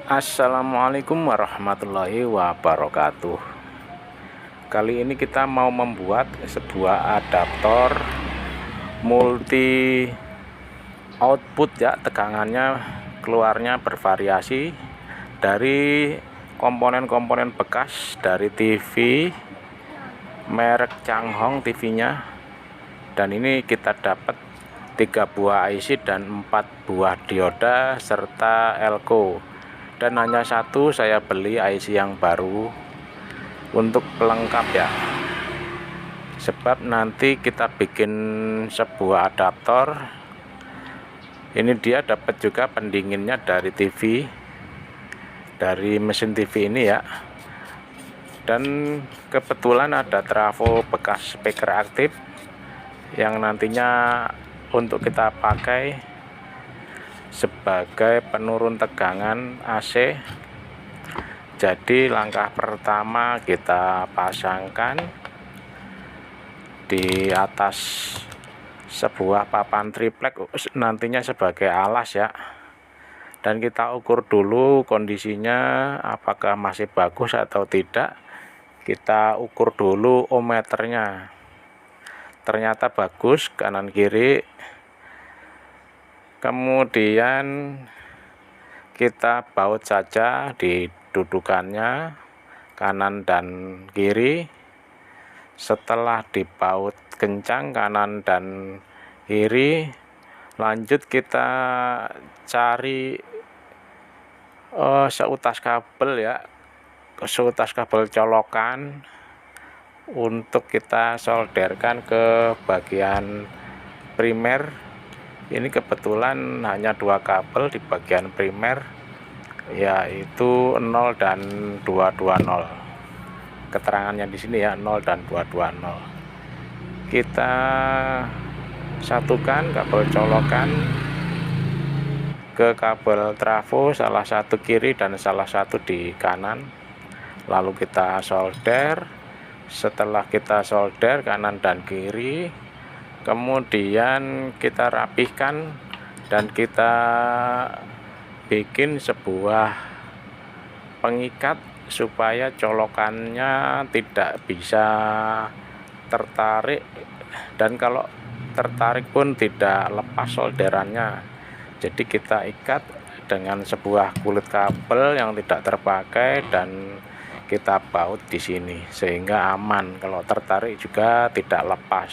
Assalamualaikum warahmatullahi wabarakatuh. Kali ini kita mau membuat sebuah adaptor multi output ya, tegangannya keluarnya bervariasi dari komponen-komponen bekas dari TV merek Changhong TV-nya. Dan ini kita dapat 3 buah IC dan 4 buah dioda serta elko. Dan hanya satu saya beli IC yang baru untuk pelengkap ya, sebab nanti kita bikin sebuah adaptor. Ini dia dapat juga pendinginnya dari TV, dari mesin TV ini ya. Dan kebetulan ada trafo bekas speaker aktif yang nantinya untuk kita pakai sebagai penurun tegangan AC. Jadi langkah pertama kita pasangkan di atas sebuah papan triplek nantinya sebagai alas ya. Dan kita ukur dulu kondisinya apakah masih bagus atau tidak. Kita ukur dulu ohmmeternya, ternyata bagus kanan kiri. Kemudian kita baut saja di dudukannya kanan dan kiri. Setelah dibaut kencang kanan dan kiri, lanjut kita cari seutas kabel ya, seutas kabel colokan untuk kita solderkan ke bagian primer. Ini kebetulan hanya 2 kabel di bagian primer, yaitu 0 dan 220. Keterangannya di sini ya, 0 dan 220. Kita satukan kabel colokan ke kabel trafo, salah satu kiri dan salah satu di kanan. Lalu kita solder. Setelah kita solder kanan dan kiri, kemudian kita rapihkan dan kita bikin sebuah pengikat supaya colokannya tidak bisa tertarik, dan kalau tertarik pun tidak lepas solderannya. Jadi kita ikat dengan sebuah kulit kabel yang tidak terpakai dan kita baut di sini sehingga aman, kalau tertarik juga tidak lepas.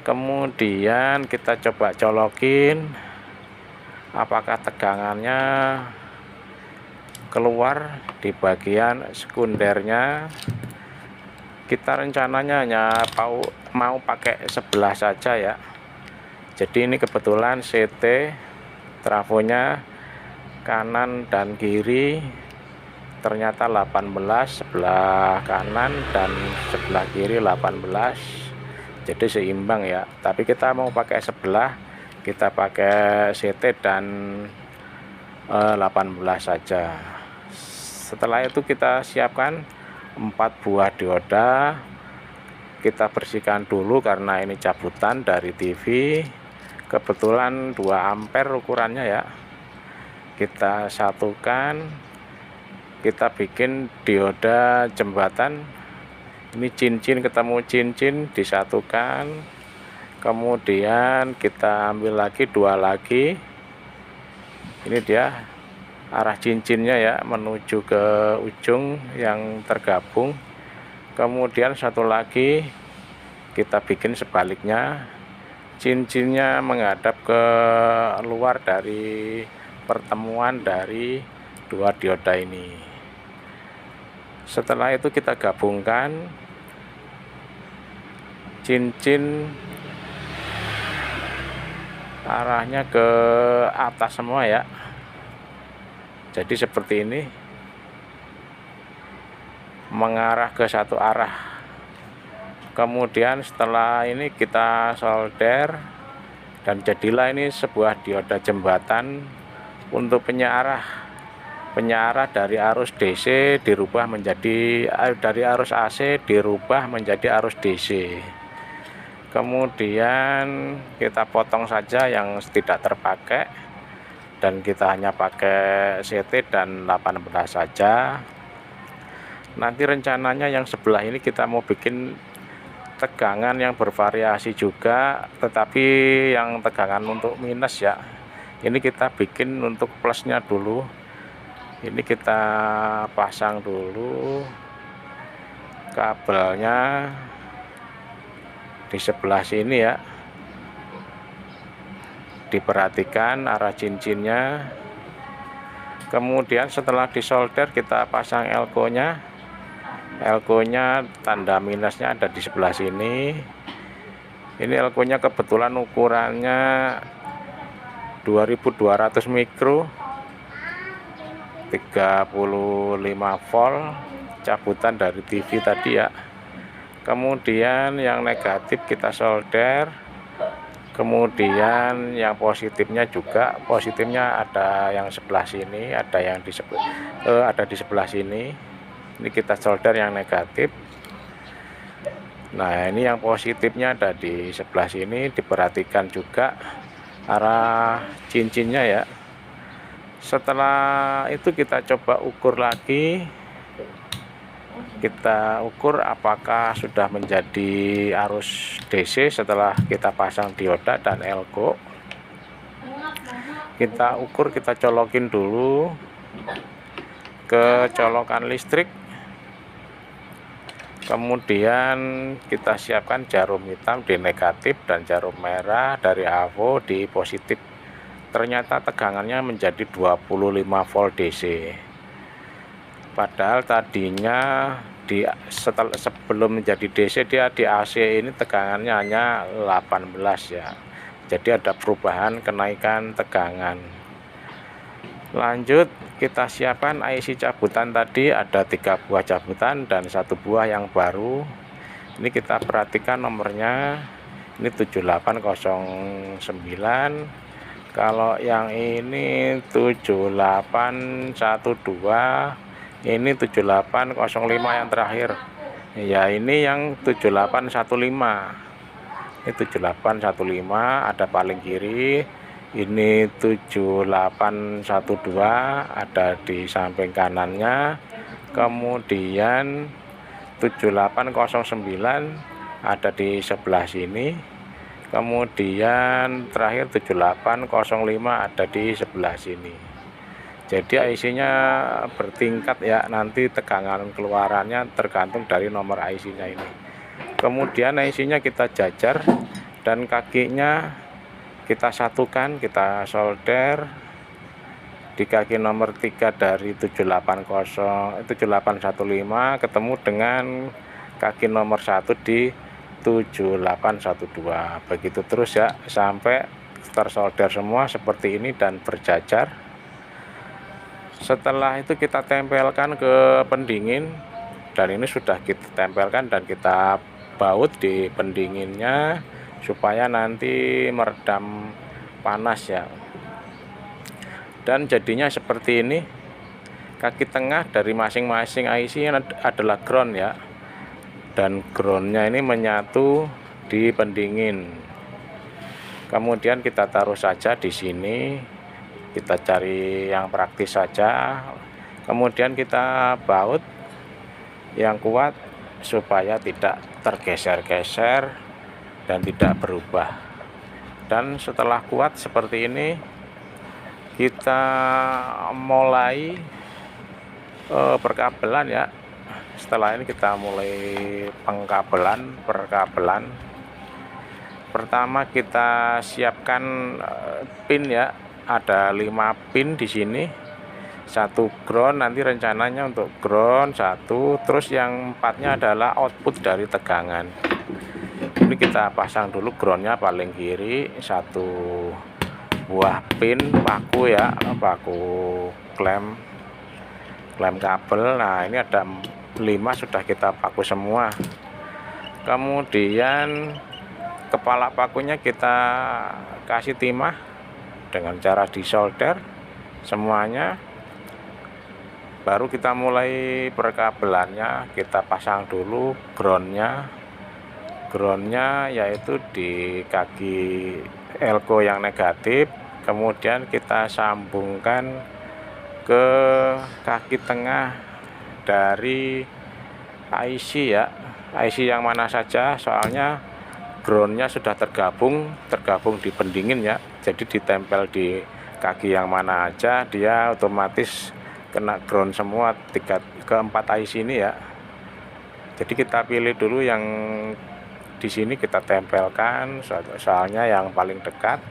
Kemudian kita coba colokin apakah tegangannya keluar di bagian sekundernya. Kita rencananya hanya mau pakai sebelah saja ya. Jadi ini kebetulan CT trafonya kanan dan kiri ternyata 18, sebelah kanan dan sebelah kiri 18. Jadi seimbang ya, tapi kita mau pakai sebelah, kita pakai CT dan 18 saja. Setelah itu kita siapkan 4 buah dioda. Kita bersihkan dulu karena ini cabutan dari TV. Kebetulan 2 ampere ukurannya ya. Kita satukan, kita bikin dioda jembatan. Ini cincin ketemu cincin disatukan, kemudian kita ambil lagi 2 lagi. Ini dia arah cincinnya ya, menuju ke ujung yang tergabung. Kemudian satu lagi kita bikin sebaliknya, cincinnya menghadap ke luar dari pertemuan dari 2 dioda ini. Setelah itu kita gabungkan cincin arahnya ke atas semua ya. Jadi seperti ini, mengarah ke satu arah. Kemudian setelah ini kita solder dan jadilah ini sebuah dioda jembatan untuk penyearah dari arus DC dirubah menjadi dari arus AC dirubah menjadi arus DC. Kemudian kita potong saja yang tidak terpakai. dan kita hanya pakai CT dan 18 saja. Nanti rencananya yang sebelah ini kita mau bikin tegangan yang bervariasi juga, tetapi yang tegangan untuk minus ya. Ini kita bikin untuk plusnya dulu. Ini kita pasang dulu kabelnya di sebelah sini ya. Diperhatikan arah cincinnya. Kemudian setelah disolder kita pasang elko-nya. Elko-nya tanda minusnya ada di sebelah sini. Ini elko-nya kebetulan ukurannya 2200 mikro, 35 volt, cabutan dari TV tadi ya. Kemudian yang negatif kita solder. Kemudian yang positifnya juga, positifnya ada yang sebelah sini, ada yang di sebelah sini. Ini kita solder yang negatif. Nah, ini yang positifnya ada di sebelah sini. Diperhatikan juga arah cincinnya ya. Setelah itu kita coba ukur lagi. Kita ukur apakah sudah menjadi arus DC setelah kita pasang dioda dan elko. Kita ukur, kita colokin dulu ke colokan listrik. Kemudian kita siapkan jarum hitam di negatif dan jarum merah dari AVO di positif. Ternyata tegangannya menjadi 25 volt DC. Padahal tadinya sebelum menjadi DC dia di AC ini tegangannya hanya 18 ya. Jadi ada perubahan kenaikan tegangan. Lanjut kita siapkan IC cabutan tadi, ada 3 buah cabutan dan 1 buah yang baru. Ini kita perhatikan nomornya, ini 7809. Kalau yang ini 7812, ini 7805 yang terakhir ya. Ini yang 7815, ini 7815 ada paling kiri. Ini 7812 ada di samping kanannya. Kemudian 7809 ada di sebelah sini. Kemudian terakhir 7805 ada di sebelah sini. Jadi IC-nya bertingkat ya, nanti tegangan keluarannya tergantung dari nomor IC-nya ini. Kemudian IC-nya kita jajar dan kakinya kita satukan, kita solder di kaki nomor 3 dari 7815 ketemu dengan kaki nomor 1 di 7812. Begitu terus ya sampai tersolder semua seperti ini dan berjajar. Setelah itu kita tempelkan ke pendingin, dan ini sudah kita tempelkan dan kita baut di pendinginnya supaya nanti meredam panas ya. Dan jadinya seperti ini. Kaki tengah dari masing-masing IC adalah ground ya, dan groundnya ini menyatu di pendingin. Kemudian kita taruh saja di sini. Kita cari yang praktis saja. Kemudian kita baut yang kuat supaya tidak tergeser-geser dan tidak berubah. Dan setelah kuat seperti ini, kita mulai perkabelan ya. Setelah ini kita mulai perkabelan. Pertama kita siapkan pin ya. Ada 5 pin di sini, 1 ground, nanti rencananya untuk ground 1, terus yang 4-nya adalah output dari tegangan. Ini kita pasang dulu groundnya paling kiri, 1 buah pin paku ya, paku klem kabel. Nah ini ada 5 sudah kita paku semua. Kemudian kepala pakunya kita kasih timah dengan cara disolder semuanya. Baru kita mulai perkabelannya. Kita pasang dulu groundnya yaitu di kaki elko yang negatif, kemudian kita sambungkan ke kaki tengah dari IC ya, IC yang mana saja, soalnya groundnya sudah tergabung di pendingin ya, jadi ditempel di kaki yang mana aja dia otomatis kena ground semua keempat IC ini ya. Jadi kita pilih dulu yang di sini kita tempelkan, soalnya yang paling dekat.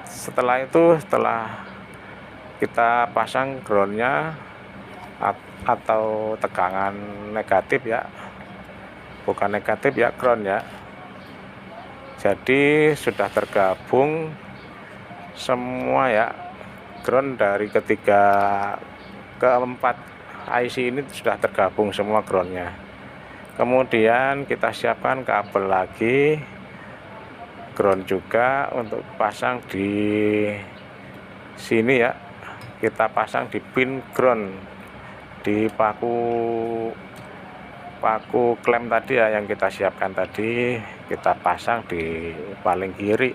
Setelah itu, setelah kita pasang groundnya atau tegangan negatif ya, bukan negatif ya, ground ya. Jadi sudah tergabung semua ya, ground dari keempat IC ini sudah tergabung semua groundnya. Kemudian kita siapkan kabel lagi, ground juga untuk pasang di sini ya. Kita pasang di pin ground di paku klem tadi ya, yang kita siapkan tadi kita pasang di paling kiri.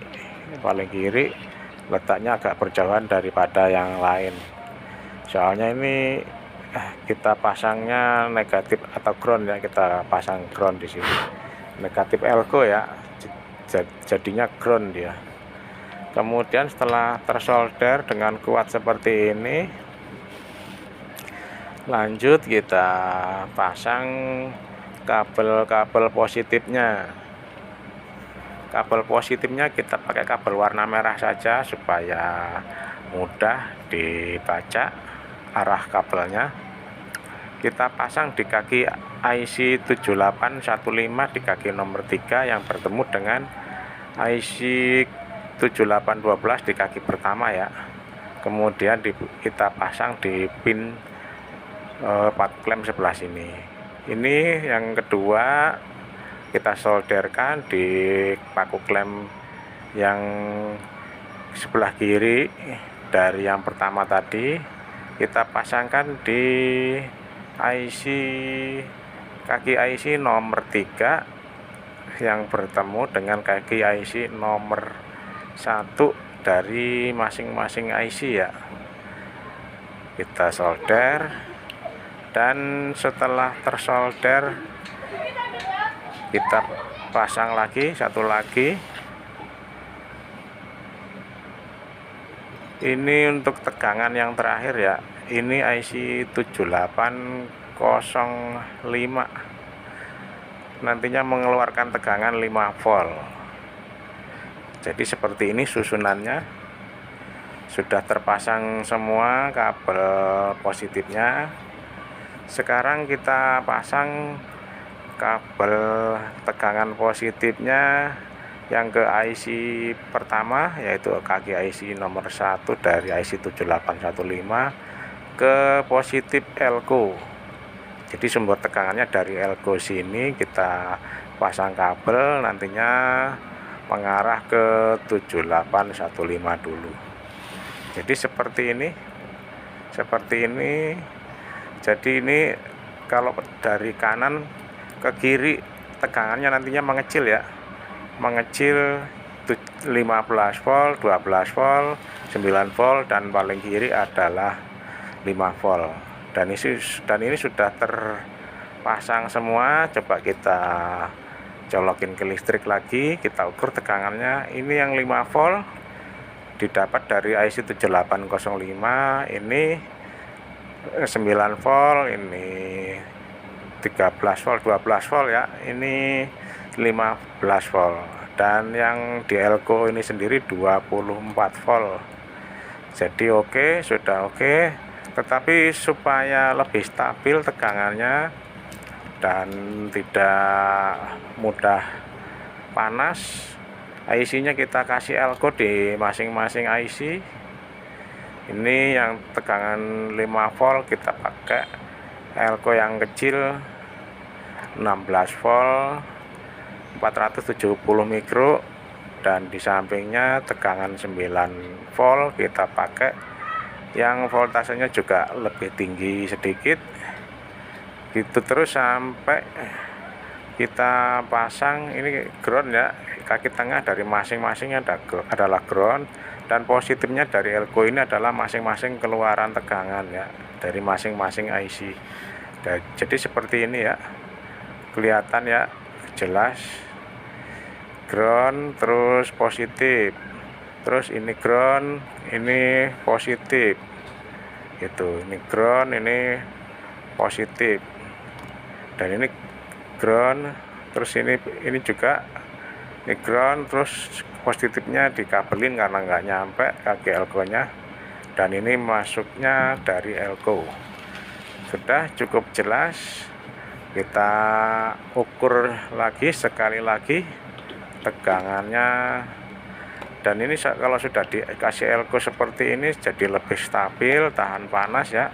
Letaknya agak berjauhan daripada yang lain, soalnya ini kita pasangnya negatif atau ground ya, kita pasang ground di sini, negatif elko ya, jadinya ground dia. Kemudian setelah tersolder dengan kuat seperti ini, lanjut kita pasang kabel positifnya. Kabel positifnya kita pakai kabel warna merah saja supaya mudah dibaca arah kabelnya. Kita pasang di kaki IC 7815 di kaki nomor 3 yang bertemu dengan IC 7812 di kaki pertama ya. Kemudian kita pasang di pin paku klem sebelah sini. Ini yang kedua, kita solderkan di paku klem yang sebelah kiri dari yang pertama tadi. Kita pasangkan di kaki IC nomor 3 yang bertemu dengan kaki IC nomor 1 dari masing-masing IC ya. Kita solder, dan setelah tersolder kita pasang lagi satu lagi. Ini untuk tegangan yang terakhir ya, ini IC 7805 nantinya mengeluarkan tegangan 5 volt. Jadi seperti ini susunannya, sudah terpasang semua kabel positifnya. Sekarang kita pasang kabel tegangan positifnya yang ke IC pertama, yaitu kaki IC nomor 1 dari IC 7815 ke positif elko. Jadi sumber tegangannya dari elko sini kita pasang kabel, nantinya mengarah ke 7815 dulu. Jadi seperti ini. Jadi ini kalau dari kanan ke kiri tegangannya nantinya mengecil ya, mengecil 15 volt, 12 volt, 9 volt, dan paling kiri adalah 5 volt. Dan ini sudah terpasang semua. Coba kita colokin ke listrik lagi, kita ukur tegangannya. Ini yang 5 volt didapat dari IC 7805, ini 9 volt, ini 13 volt, 12 volt ya, ini 15 volt, dan yang di elko ini sendiri 24 volt. Jadi oke, sudah oke. Tetapi supaya lebih stabil tegangannya dan tidak mudah panas, IC-nya kita kasih elko di masing-masing IC. Ini yang tegangan 5 volt kita pakai elko yang kecil 16 volt 470 mikro, dan di sampingnya tegangan 9 volt kita pakai yang voltasenya juga lebih tinggi sedikit, gitu terus sampai kita pasang ini ground ya, kaki tengah dari masing-masing adalah ground, dan positifnya dari elko ini adalah masing-masing keluaran tegangan ya, dari masing-masing IC. Jadi seperti ini ya, kelihatan ya, jelas ground terus positif, terus ini ground ini positif itu, ini ground ini positif, dan ini ground terus ini juga ini ground, terus positifnya dikabelin karena nggak nyampe kaki elko nya, dan ini masuknya dari elko. Sudah cukup jelas. Kita ukur lagi sekali lagi tegangannya, dan ini kalau sudah dikasih elko seperti ini jadi lebih stabil, tahan panas ya,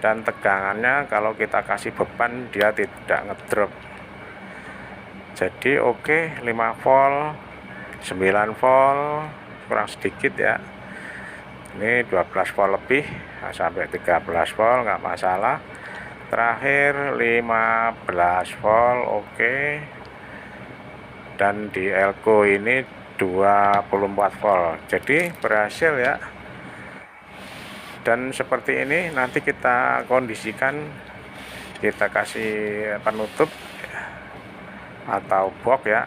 dan tegangannya kalau kita kasih beban dia tidak ngedrop. Jadi oke, 5 volt 9 volt kurang sedikit ya, ini 12 volt lebih sampai 13 volt nggak masalah. Terakhir 15 volt oke, dan di elko ini 24 volt, jadi berhasil ya. Dan seperti ini nanti kita kondisikan, kita kasih penutup atau box ya.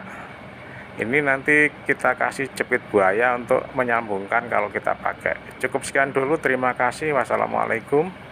Ini nanti kita kasih jepit buaya untuk menyambungkan kalau kita pakai. Cukup sekian dulu, terima kasih. Wassalamualaikum.